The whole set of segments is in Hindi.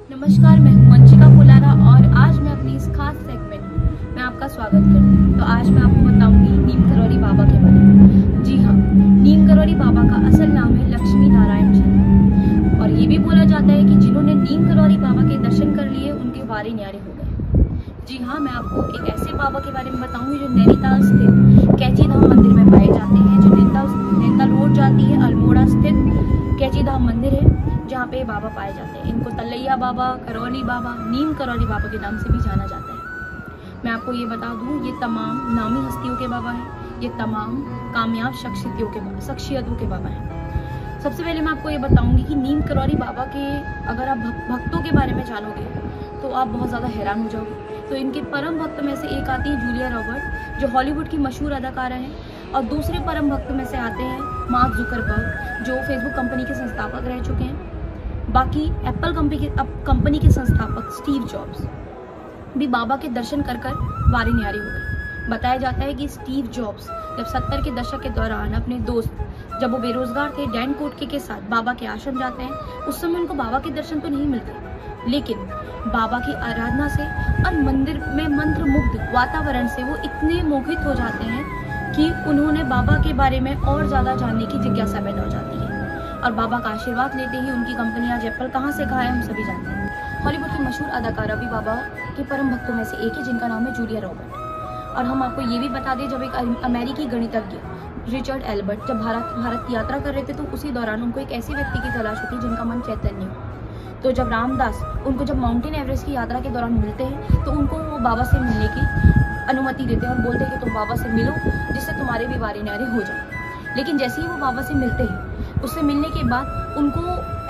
नमस्कार, मैं हूं वंशिका फुलारा और आज मैं अपनी इस खास सेगमेंट में आपका स्वागत करती हूँ। तो आज मैं आपको बताऊंगी नीम करौरी बाबा के बारे में। जी हाँ, नीम करौरी बाबा का असल नाम है लक्ष्मी नारायण चंद और ये भी बोला जाता है कि जिन्होंने नीम करौरी बाबा के दर्शन कर लिए उनके वारे न्यारे हो गए। जी हाँ, मैं आपको एक ऐसे बाबा के बारे में बताऊंगी जो नैनीताल स्थित कैची धाम मंदिर में पाए जाते हैं, जो नैनीताल रोड जाती है, अल्मोड़ा स्थित कैची धाम मंदिर है जहाँ पे बाबा पाए जाते हैं। इनको तलैया बाबा, करौली बाबा, नीम करौली बाबा के नाम से भी जाना जाता है। मैं आपको ये बता दूं, ये तमाम नामी हस्तियों के बाबा हैं, ये तमाम कामयाब शख्सियतों के बाबा हैं। सबसे पहले मैं आपको ये बताऊंगी कि नीम करौली बाबा के अगर आप भक्तों के बारे में जानोगे तो आप बहुत ज़्यादा हैरान हो जाओगे। तो इनके परम भक्त में से एक आती है जूलिया रॉबर्ट, जो हॉलीवुड की मशहूर अदाकारा हैं, और दूसरे परम भक्त में से आते हैं मार्क जुकरबर्ग, जो फेसबुक कंपनी के संस्थापक रह चुके हैं। बाकी एप्पल कंपनी के संस्थापक स्टीव जॉब्स भी बाबा के दर्शन कर वारे न्यारे हो गए। बताया जाता है कि स्टीव जॉब्स जब 70 के दशक के दौरान अपने दोस्त, जब वो बेरोजगार थे, डैन कोटके के साथ बाबा के आश्रम जाते हैं, उस समय उनको बाबा के दर्शन तो नहीं मिलते, लेकिन बाबा की आराधना से और मंदिर में मंत्र मुग्ध वातावरण से वो इतने मोहित हो जाते हैं कि उन्होंने बाबा के बारे में और ज़्यादा जानने की जिज्ञासा पैदा हो जाती है और बाबा का आशीर्वाद लेते ही उनकी कंपनी आज एप्पल कहाँ से कहाँ है हम सभी जानते हैं। हॉलीवुड की मशहूर अदाकारा भी बाबा के परम भक्तों में से एक है, जिनका नाम है जूलिया रॉबर्ट। और हम आपको ये भी बता दें, जब एक अमेरिकी गणितज्ञ रिचर्ड एल्बर्ट जब भारत की यात्रा कर रहे थे तो उसी दौरान उनको एक ऐसे व्यक्ति की तलाश होती जिनका मन चैतन्य हो। तो जब रामदास उनको जब माउंटेन एवरेस्ट की यात्रा के दौरान मिलते हैं तो उनको वो बाबा से मिलने की अनुमति देते हैं और बोलते हैं कि तुम बाबा से मिलो जिससे तुम्हारे भी वारे न्यारे हो जाए। लेकिन जैसे ही वो बाबा से मिलते हैं, उससे मिलने के बाद उनको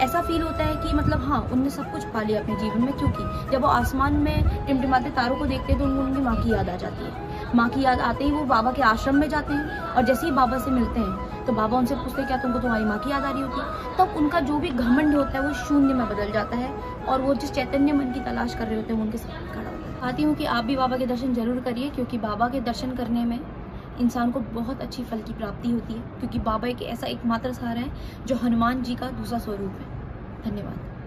ऐसा फील होता है कि मतलब हाँ, उनने सब कुछ पा लिया अपने जीवन में, क्योंकि जब वो आसमान में टिमटिमाते तारों को देखते हैं तो उनको उनकी माँ की याद आ जाती है। माँ की याद आते ही वो बाबा के आश्रम में जाते हैं और जैसे ही बाबा से मिलते हैं तो बाबा उनसे पूछते हैं क्या तुमको तुम्हारी माँ की याद आ रही होती है। तब उनका जो भी घमंड होता है वो शून्य में बदल जाता है और वो जिस चैतन्य मन की तलाश कर रहे होते हैं वो उनके सामने खड़ा होता है। चाहती हूँ कि आप भी बाबा के दर्शन जरूर करिए, क्योंकि बाबा के दर्शन करने में इंसान को बहुत अच्छी फल की प्राप्ति होती है, क्योंकि बाबा एक ऐसा एकमात्र सहारा है जो हनुमान जी का दूसरा स्वरूप है। धन्यवाद।